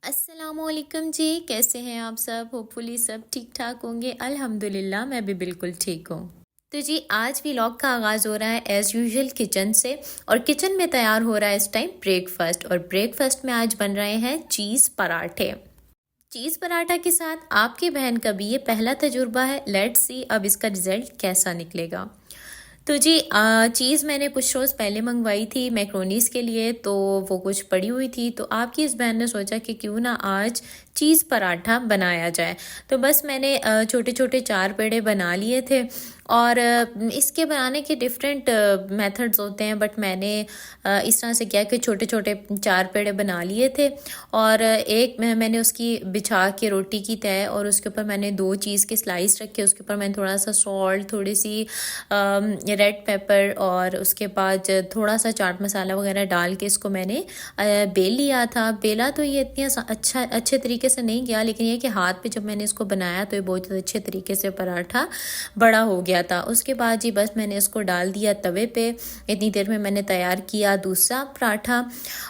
अस्सलामुअलैकुम जी, कैसे हैं आप सब? होपफुली सब ठीक ठाक होंगे। अल्हम्दुलिल्लाह मैं भी बिल्कुल ठीक हूँ। तो जी आज व्लॉग का आगाज़ हो रहा है एज़ यूजुअल किचन से। और किचन में तैयार हो रहा है इस टाइम ब्रेकफास्ट, और ब्रेकफास्ट में आज बन रहे हैं चीज़ पराठे। चीज़ पराठा के साथ आपकी बहन का भी ये पहला तजुर्बा है। लेट्स सी अब इसका रिजल्ट कैसा निकलेगा। तो जी चीज़ मैंने कुछ रोज़ पहले मंगवाई थी मैक्रोनीस के लिए, तो वो कुछ पड़ी हुई थी, तो आपकी इस बहन ने सोचा कि क्यों ना आज चीज़ पराठा बनाया जाए। तो बस मैंने छोटे छोटे 4 पेड़े बना लिए थे। और इसके बनाने के डिफरेंट मेथड्स होते हैं, बट मैंने इस तरह से किया कि छोटे छोटे 4 पेड़े बना लिए थे। और एक मैंने उसकी बिछा के रोटी की तय, और उसके ऊपर मैंने 2 चीज़ के स्लाइस रखे। उसके ऊपर मैंने थोड़ा सा सॉल्ट, थोड़ी सी रेड पेपर, और उसके बाद थोड़ा सा चाट मसाला वगैरह डाल के इसको मैंने बेल लिया था। बेला तो ये इतनी अच्छे तरीके से नहीं गया, लेकिन ये कि हाथ पे जब मैंने इसको बनाया तो ये बहुत अच्छे तरीके से पराठा बड़ा हो गया था। उसके बाद जी बस मैंने इसको डाल दिया तवे पे। इतनी देर में मैंने तैयार किया दूसरा पराठा।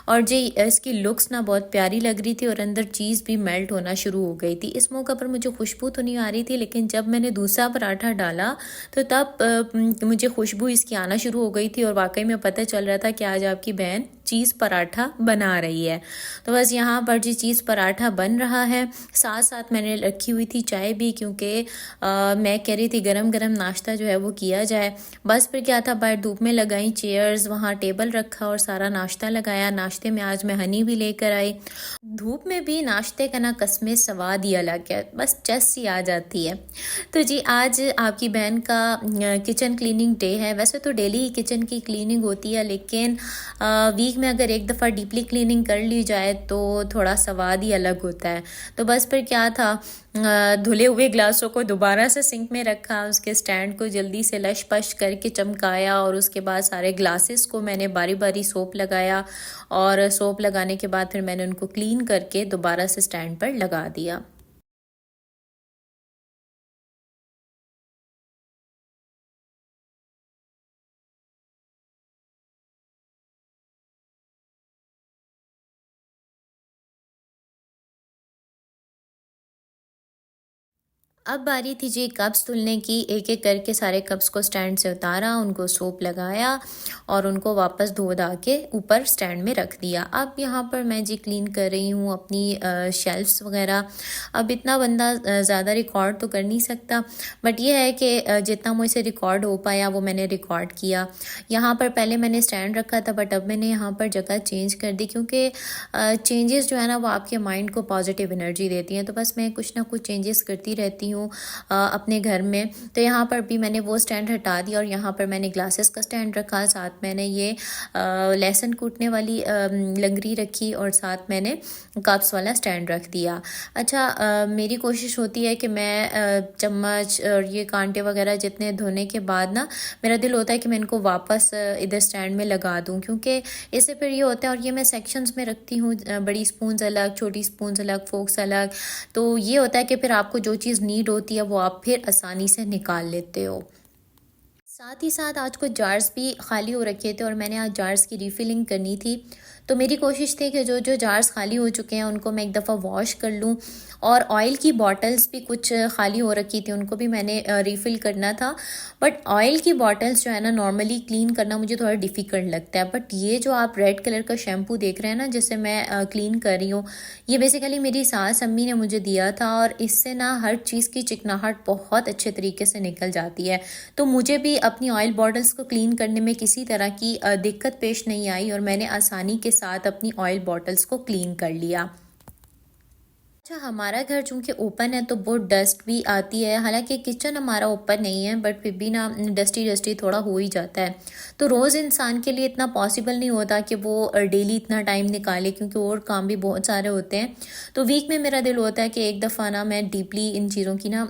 और जी इसकी लुक्स ना बहुत प्यारी लग रही थी, और अंदर चीज़ भी मेल्ट होना शुरू हो गई थी। इस मौके पर मुझे खुशबू तो नहीं आ रही थी, लेकिन जब मैंने दूसरा पराठा डाला तो तब मुझे खुशबू इसकी आना शुरू हो गई थी, और वाकई में पता चल रहा था कि आज आपकी बहन चीज़ पराठा बना रही है। तो बस यहाँ पर जी चीज़ पराठा बन रहा है। साथ साथ मैंने रखी हुई थी चाय भी, क्योंकि मैं कह रही थी गरम गरम नाश्ता जो है वो किया जाए। बस फिर क्या था, बाहर धूप में लगाई चेयर्स, वहाँ टेबल रखा और सारा नाश्ता लगाया। नाश्ते में आज मैं हनी भी लेकर आई। धूप में भी नाश्ते का ना कसमे स्वाद ही अलग है, बस चस सी आ जाती है। तो जी आज आपकी बहन का किचन क्लीनिंग डे है। वैसे तो डेली ही किचन की क्लीनिंग होती है, लेकिन वीक में अगर एक दफ़ा डीपली क्लीनिंग कर ली जाए तो थोड़ा स्वाद ही अलग होता है। तो बस फिर क्या था, धुले हुए ग्लासों को दोबारा से सिंक में रखा, उसके स्टैंड को जल्दी से लश पश करके चमकाया, और उसके बाद सारे ग्लासेस को मैंने बारी बारी सोप लगाया। और सोप लगाने के बाद फिर मैंने उनको क्लीन करके दोबारा से स्टैंड पर लगा दिया। अब बारी थी जी कप्स धुलने की। एक एक करके सारे कप्स को स्टैंड से उतारा, उनको सोप लगाया, और उनको वापस धो धा के ऊपर स्टैंड में रख दिया। अब यहाँ पर मैं जी क्लीन कर रही हूँ अपनी शेल्फ्स वगैरह। अब इतना बंदा ज़्यादा रिकॉर्ड तो कर नहीं सकता, बट ये है कि जितना मुझसे रिकॉर्ड हो पाया वो मैंने रिकॉर्ड किया। यहाँ पर पहले मैंने स्टैंड रखा था, बट अब मैंने यहाँ पर जगह चेंज कर दी, क्योंकि चेंजेस जो है ना वो आपके माइंड को पॉजिटिव एनर्जी देती हैं। तो बस मैं कुछ ना कुछ चेंजेस करती रहती हूँ अपने घर में। तो यहाँ पर भी मैंने वो स्टैंड हटा दिया, और यहाँ पर मैंने ग्लासेस का स्टैंड रखा। साथ मैंने ये लहसुन कूटने वाली लंगरी रखी, और साथ मैंने कप्स वाला स्टैंड रख दिया। अच्छा, मेरी कोशिश होती है कि मैं चम्मच और ये कांटे वगैरह जितने धोने के बाद ना, मेरा दिल होता है कि मैं इनको वापस इधर स्टैंड में लगा दूँ, क्योंकि इससे फिर ये होता है। और ये मैं सेक्शंस में रखती हूँ, बड़ी स्पून्स अलग, छोटी स्पून्स अलग, फोक्स अलग। तो ये होता है कि फिर आपको जो चीज़ नीड होती है वो आप फिर आसानी से निकाल लेते हो। साथ ही साथ आज कुछ जार्स भी खाली हो रखे थे, और मैंने आज जार्स की रीफिलिंग करनी थी। तो मेरी कोशिश थी कि जो जो जार्स खाली हो चुके हैं उनको मैं एक दफ़ा वॉश कर लूँ। और ऑयल की बॉटल्स भी कुछ खाली हो रखी थी, उनको भी मैंने रीफ़िल करना था। बट ऑयल की बॉटल्स जो है ना, नॉर्मली क्लीन करना मुझे थोड़ा डिफ़िकल्ट लगता है। बट ये जो आप रेड कलर का शैम्पू देख रहे हैं ना, जिससे मैं क्लीन कर रही हूँ, ये बेसिकली मेरी सास अम्मी ने मुझे दिया था, और इससे ना हर चीज़ की चिकनाहट बहुत अच्छे तरीके से निकल जाती है। तो मुझे भी अपनी ऑयल बॉटल्स को क्लीन करने में किसी तरह की दिक्कत पेश नहीं आई, और मैंने आसानी के साथ अपनी ऑयल बॉटल्स को क्लीन कर लिया। अच्छा, हमारा घर चूँकि ओपन है तो बहुत डस्ट भी आती है। हालांकि किचन हमारा ओपन नहीं है, बट फिर भी ना डस्टी डस्टी थोड़ा हो ही जाता है। तो रोज़ इंसान के लिए इतना पॉसिबल नहीं होता कि वो डेली इतना टाइम निकाले, क्योंकि और काम भी बहुत सारे होते हैं। तो वीक में मेरा दिल होता है कि एक दफ़ा ना मैं डीपली इन चीज़ों की ना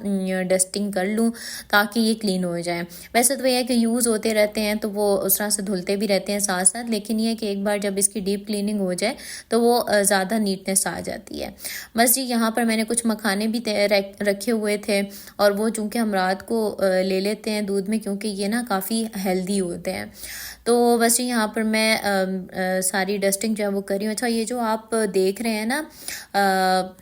डस्टिंग कर लूँ, ताकि ये क्लीन हो जाए। वैसे तो ये है कि यूज़ होते रहते हैं तो वो उस तरह से धुलते भी रहते हैं साथ साथ, लेकिन ये है कि एक बार जब इसकी डीप क्लीनिंग हो जाए तो वो ज़्यादा नीटनेस आ जाती है। बस जी यहाँ पर मैंने कुछ मखाने भी रखे हुए थे, और वो चूँकि हम रात को ले लेते हैं दूध में, क्योंकि ये ना काफ़ी हेल्दी होते हैं। तो बस जी यहाँ पर मैं सारी डस्टिंग जो है वो करी हूँ। अच्छा, ये जो आप देख रहे हैं ना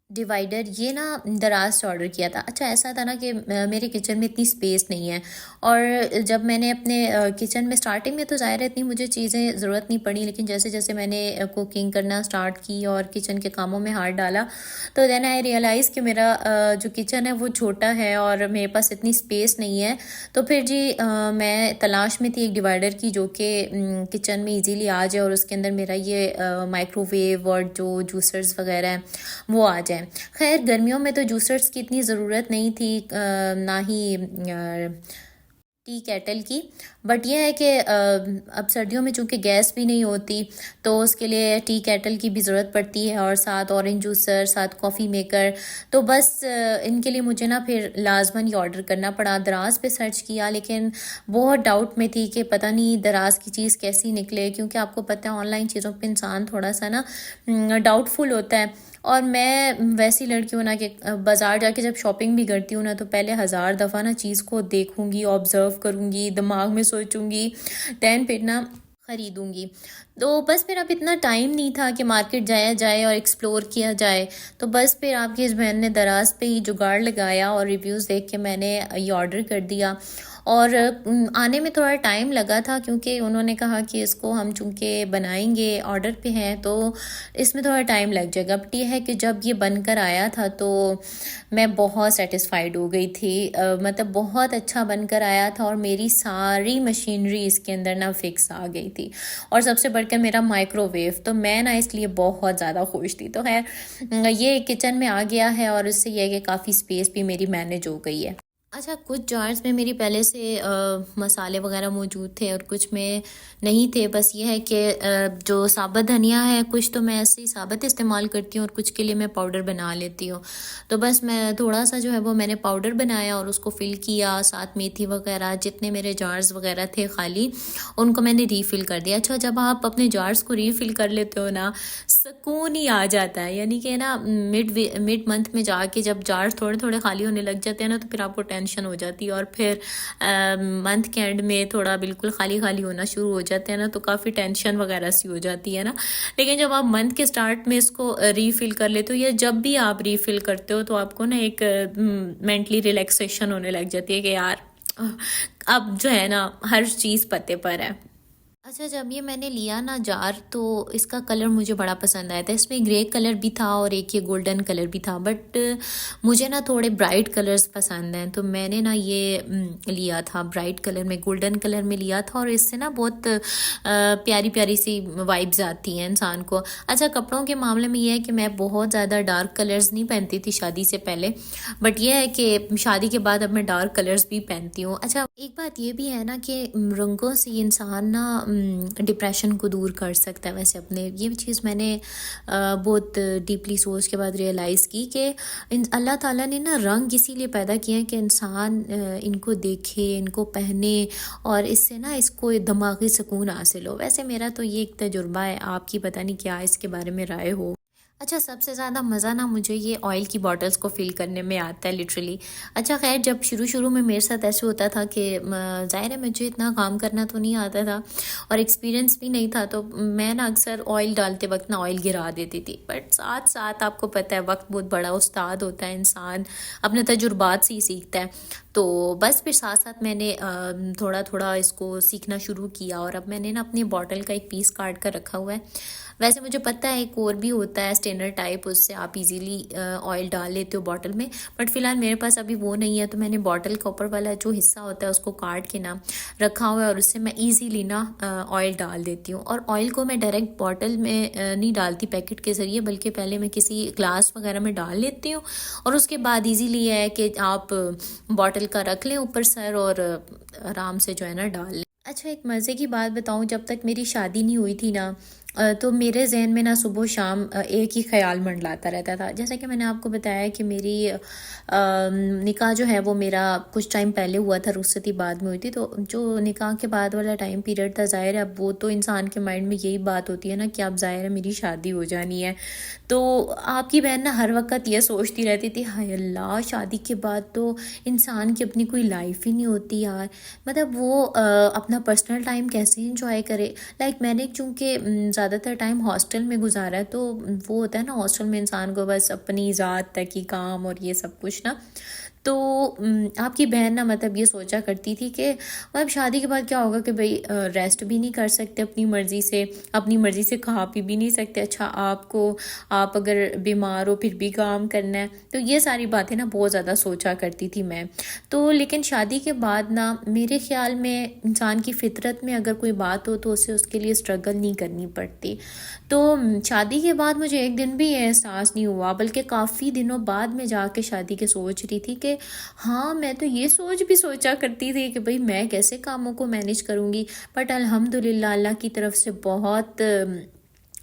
डिवाइडर, ये ना दराज से ऑर्डर किया था। अच्छा, ऐसा था ना कि मेरे किचन में इतनी स्पेस नहीं है, और जब मैंने अपने किचन में स्टार्टिंग में तो ज़ाहिर है इतनी मुझे चीज़ें ज़रूरत नहीं पड़ी, लेकिन जैसे जैसे मैंने कुकिंग करना स्टार्ट की और किचन के कामों में हाथ डाला, तो देन आई रियलाइज़ कि मेरा जो किचन है वो छोटा है और मेरे पास इतनी स्पेस नहीं है। तो फिर जी मैं तलाश में थी एक डिवाइडर की जो कि किचन में ईजीली आ जाए और उसके अंदर मेरा ये माइक्रोवेव और जो जूसर्स वगैरह हैं वो आ जाए। खैर, गर्मियों में तो जूसर्स की इतनी ज़रूरत नहीं थी, ना ही टी केटल की, बट यह है कि अब सर्दियों में चूँकि गैस भी नहीं होती, तो उसके लिए टी केटल की भी ज़रूरत पड़ती है, और साथ ऑरेंज जूसर, साथ कॉफ़ी मेकर। तो बस इनके लिए मुझे ना फिर लाजमन ही ऑर्डर करना पड़ा। दराज पे सर्च किया, लेकिन बहुत डाउट में थी कि पता नहीं दराज की चीज़ कैसी निकले, क्योंकि आपको पता है ऑनलाइन चीज़ों पे इंसान थोड़ा सा ना डाउटफुल होता है। और मैं वैसी लड़की हूँ ना कि बाज़ार जाके जब शॉपिंग भी करती हूँ ना, तो पहले 1000 दफ़ा ना चीज़ को देखूँगी, ऑब्ज़र्व करूँगी, दिमाग में सोचूँगी, दैन फिर ना ख़रीदूँगी। तो बस फिर अब इतना टाइम नहीं था कि मार्केट जाया जाए और एक्सप्लोर किया जाए, तो बस फिर आपकी इस बहन ने दराज पे ही जुगाड़ लगाया और रिव्यूज़ देख के मैंने ये ऑर्डर कर दिया। और आने में थोड़ा टाइम लगा था, क्योंकि उन्होंने कहा कि इसको हम चूँकि बनाएंगे, ऑर्डर पे हैं, तो इसमें थोड़ा टाइम लग जाएगा। बट ये है कि जब ये बनकर आया था तो मैं बहुत सेटिस्फाइड हो गई थी। मतलब बहुत अच्छा बनकर आया था, और मेरी सारी मशीनरी इसके अंदर ना फिक्स आ गई थी, और सबसे बढ़कर मेरा माइक्रोवेव, तो मैं ना इसलिए बहुत ज़्यादा खुश थी। तो खैर ये किचन में आ गया है, और इससे यह है कि काफ़ी स्पेस भी मेरी मैनेज हो गई है। अच्छा, कुछ जार्स में मेरी पहले से मसाले वगैरह मौजूद थे और कुछ में नहीं थे। बस ये है कि जो साबुत धनिया है, कुछ तो मैं ऐसे ही साबुत इस्तेमाल करती हूँ और कुछ के लिए मैं पाउडर बना लेती हूँ। तो बस मैं थोड़ा सा जो है वो मैंने पाउडर बनाया और उसको फिल किया, साथ मेथी वगैरह जितने मेरे जार्स वगैरह थे खाली, उनको मैंने रीफ़िल कर दिया। अच्छा, जब आप अपने जार्स को रीफ़िल कर लेते हो ना, सुकून ही आ जाता है। यानी कि ना मिड मंथ में जाके जब जार्स थोड़े थोड़े खाली होने लग जाते हैं ना, तो फिर आपको टेंशन हो जाती है, और फिर मंथ के एंड में थोड़ा बिल्कुल खाली खाली होना शुरू हो जाते हैं ना, तो काफ़ी टेंशन वगैरह सी हो जाती है ना। लेकिन जब आप मंथ के स्टार्ट में इसको रीफ़िल कर लेते हो, या जब भी आप रीफ़िल करते हो, तो आपको ना एक मेंटली रिलैक्सेशन होने लग जाती है कि यार अब जो है ना हर चीज़ पते पर है। अच्छा, जब ये मैंने लिया ना जार, तो इसका कलर मुझे बड़ा पसंद आया था। इसमें ग्रे कलर भी था और एक ये गोल्डन कलर भी था, बट मुझे ना थोड़े ब्राइट कलर्स पसंद हैं, तो मैंने ना ये लिया था ब्राइट कलर में, गोल्डन कलर में लिया था, और इससे ना बहुत प्यारी प्यारी सी वाइब्स आती हैं इंसान को। अच्छा, कपड़ों के मामले में ये है कि मैं बहुत ज़्यादा डार्क कलर्स नहीं पहनती थी शादी से पहले, बट ये है कि शादी के बाद अब मैं डार्क कलर्स भी पहनती हूँ। अच्छा, एक बात ये भी है ना कि रंगों से इंसान ना डिप्रेशन को दूर कर सकता है। वैसे अपने ये चीज़ मैंने बहुत डीपली सोच के बाद रियलाइज़ की कि अल्लाह ताला ने ना रंग इसीलिए पैदा किए हैं कि इंसान इनको देखे, इनको पहने, और इससे ना इसको दिमागी सुकून हासिल हो। वैसे मेरा तो ये एक तजुर्बा है, आपकी पता नहीं क्या इसके बारे में राय हो। अच्छा, सबसे ज़्यादा मज़ा ना मुझे ये ऑयल की बॉटल्स को फ़िल करने में आता है, लिटरली। अच्छा, खैर जब शुरू में मेरे साथ ऐसे होता था कि ज़ाहिर है मुझे इतना काम करना तो नहीं आता था और एक्सपीरियंस भी नहीं था, तो मैं ना अक्सर ऑयल डालते वक्त ना ऑयल गिरा देती थी। बट साथ साथ आपको पता है वक्त बहुत बड़ा उस्ताद होता है, इंसान अपने तजुर्बात से ही सीखता है। तो बस फिर साथ साथ मैंने थोड़ा थोड़ा इसको सीखना शुरू किया, और अब मैंने ना अपनी बॉटल का एक पीस काट कर रखा हुआ है। वैसे मुझे पता है एक और भी होता है स्टेनर टाइप, उससे आप इजीली ऑयल डाल लेते हो बॉटल में, बट फिलहाल मेरे पास अभी वो नहीं है, तो मैंने बॉटल का ऊपर वाला जो हिस्सा होता है उसको काट के ना रखा हुआ है, और उससे मैं इजीली ना ऑयल डाल देती हूँ। और ऑयल को मैं डायरेक्ट बॉटल में नहीं डालती पैकेट के ज़रिए, बल्कि पहले मैं किसी ग्लास वगैरह में डाल लेती हूँ, और उसके बाद ईजीली है कि आप बॉटल का रख लें ऊपर सर, और आराम से जो है ना डाल लें। अच्छा, एक मज़े की बात बताऊं, जब तक मेरी शादी नहीं हुई थी ना, तो मेरे ज़हन में ना सुबह शाम एक ही ख़्याल मंडलाता रहता था। जैसा कि मैंने आपको बताया कि मेरी निकाह जो है वो मेरा कुछ टाइम पहले हुआ था, रुखसती बाद में हुई थी। तो जो निकाह के बाद वाला टाइम पीरियड था, ज़ाहिर है अब वो तो इंसान के माइंड में यही बात होती है ना कि अब ज़ाहिर है मेरी शादी हो जानी है। तो आपकी बहन ना हर वक़्त ये सोचती रहती थी, हाय अल्लाह शादी के बाद तो इंसान की अपनी कोई लाइफ ही नहीं होती यार, मतलब वो अपना पर्सनल टाइम कैसे इंजॉय करे। लाइक मैंने चूँकि ज़्यादातर टाइम हॉस्टल में गुजारा है, तो वो होता है ना हॉस्टल में इंसान को बस अपनी ज़ात तक ही काम और ये सब कुछ ना। तो आपकी बहन ना मतलब ये सोचा करती थी कि अब शादी के बाद क्या होगा कि भाई रेस्ट भी नहीं कर सकते अपनी मर्ज़ी से खा पी भी नहीं सकते। अच्छा आप अगर बीमार हो फिर भी काम करना है, तो ये सारी बातें ना बहुत ज़्यादा सोचा करती थी मैं। तो लेकिन शादी के बाद ना मेरे ख़्याल में इंसान की फितरत में अगर कोई बात हो तो उसे उसके लिए स्ट्रगल नहीं करनी पड़ती। तो शादी के बाद मुझे एक दिन भी ये एहसास नहीं हुआ, बल्कि काफ़ी दिनों बाद मैं जाके शादी के सोच रही थी कि हाँ, मैं तो ये सोचा करती थी कि भाई मैं कैसे कामों को मैनेज करूँगी। बट अल्हम्दुलिल्लाह अल्लाह की तरफ से बहुत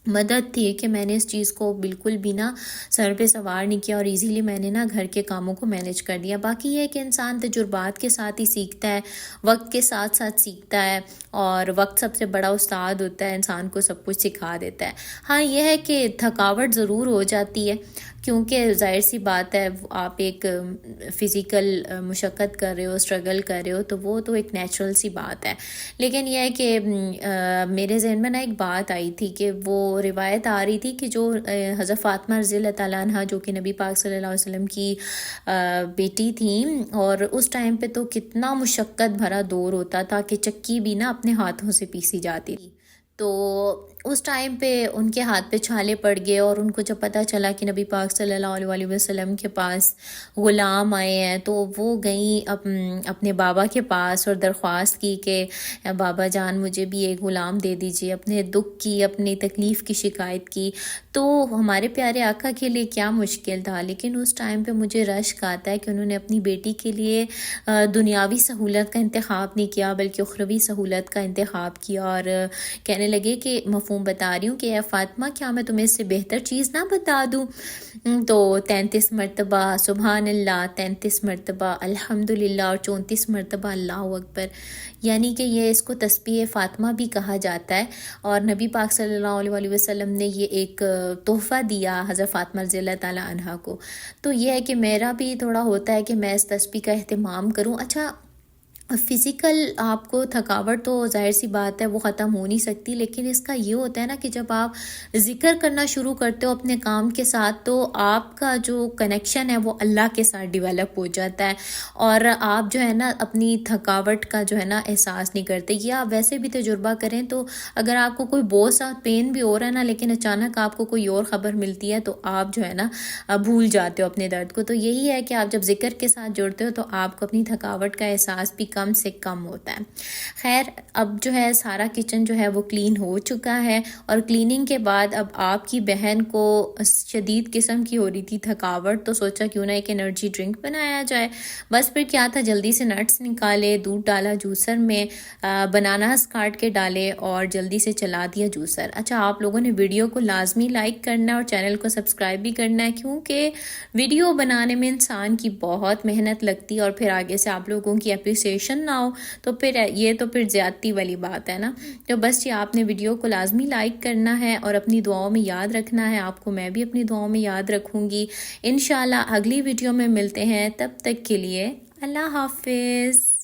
मदद थी कि मैंने इस चीज़ को बिल्कुल भी ना सर पे सवार नहीं किया और इजीली मैंने ना घर के कामों को मैनेज कर दिया। बाकी ये है कि इंसान तजुर्बात के साथ ही सीखता है, वक्त के साथ साथ सीखता है, और वक्त सबसे बड़ा उस्ताद होता है, इंसान को सब कुछ सिखा देता है। हाँ, यह है कि थकावट ज़रूर हो जाती है, क्योंकि ज़ाहिर सी बात है आप एक फ़िज़िकल मुशक्क़त कर रहे हो, स्ट्रगल कर रहे हो, तो वो तो एक नेचुरल सी बात है। लेकिन यह है कि मेरे ज़हन में ना एक बात आई थी कि वो रिवायत आ रही थी कि जो हज़रत फ़ातिमा रज़ी अल्लाह तआला अन्हा जो कि नबी पाक सल्लल्लाहु अलैहि वसल्लम की बेटी थी, और उस टाइम पे तो कितना मुशक्क़त भरा दौर होता था कि चक्की भी ना अपने हाथों से पीसी जाती थी। तो उस टाइम पे उनके हाथ पे छाले पड़ गए, और उनको जब पता चला कि नबी पाक सल्लल्लाहु अलैहि वसल्लम के पास ग़ुलाम आए हैं, तो वो गई अपने बाबा के पास और दरख्वास्त की कि बाबा जान मुझे भी एक ग़ुलाम दे दीजिए। अपने दुख की, अपनी तकलीफ़ की शिकायत की। तो हमारे प्यारे आका के लिए क्या मुश्किल था, लेकिन उस टाइम पे मुझे रश्क आता है कि उन्होंने अपनी बेटी के लिए दुनियावी सहूलत का इंतखाब नहीं किया, बल्कि उखरवी सहूलत का इंतखाब किया, और कहने लगे कि मफ़हूम बता रही हूँ कि ए फ़ातिमा, क्या मैं तुम्हें इससे बेहतर चीज़ ना बता दूँ। तो 33 मरतबा सुबहान अल्लाह, 33 मरतबा अल्हम्दुलिल्लाह, और 34 मरतबा अल्लाहु अकबर, यानी कि ये इसको तस्बीह फ़ातिमा भी कहा जाता है। और नबी पाक सल्लल्लाहु अलैहि वसल्लम ने ये एक तोहफ़ा दिया हज़रत फ़ातिमा रज़ी अल्लाह ताला अन्हा को। तो ये है कि मेरा भी थोड़ा होता है कि मैं इस तस्बीह का एहतमाम करूँ। अच्छा, फ़िज़िकल आपको थकावट तो ज़ाहिर सी बात है वो ख़त्म हो नहीं सकती, लेकिन इसका ये होता है ना कि जब आप ज़िक्र करना शुरू करते हो अपने काम के साथ, तो आपका जो कनेक्शन है वो अल्लाह के साथ डेवलप हो जाता है, और आप जो है ना अपनी थकावट का जो है ना एहसास नहीं करते। ये आप वैसे भी तजुर्बा करें, तो अगर आपको कोई बहुत सा पेन भी हो रहा है ना, लेकिन अचानक आपको कोई और ख़बर मिलती है, तो आप जो है ना भूल जाते हो अपने दर्द को। तो यही है कि आप जब ज़िक्र के साथ जुड़ते हो तो आपको अपनी थकावट का एहसास भी कम से कम होता है। खैर, अब जो है सारा किचन जो है वो क्लीन हो चुका है, और क्लीनिंग के बाद अब आपकी बहन को शदीद किस्म की हो रही थी थकावट, तो सोचा क्यों ना एक एनर्जी ड्रिंक बनाया जाए। बस फिर क्या था, जल्दी से नट्स निकाले, दूध डाला जूसर में, बनानास काट के डाले और जल्दी से चला दिया जूसर। अच्छा, आप लोगों ने वीडियो को लाजमी लाइक करना है और चैनल को सब्सक्राइब भी करना है, क्योंकि वीडियो बनाने में इंसान की बहुत मेहनत लगती है, और फिर आगे से आप लोगों की अप्रिसिएशन ना हो तो फिर ये तो फिर ज़्यादती वाली बात है ना। तो बस ये आपने वीडियो को लाजमी लाइक करना है और अपनी दुआओं में याद रखना है। आपको मैं भी अपनी दुआओं में याद रखूँगी। इंशाल्लाह अगली वीडियो में मिलते हैं, तब तक के लिए अल्लाह हाफिज़।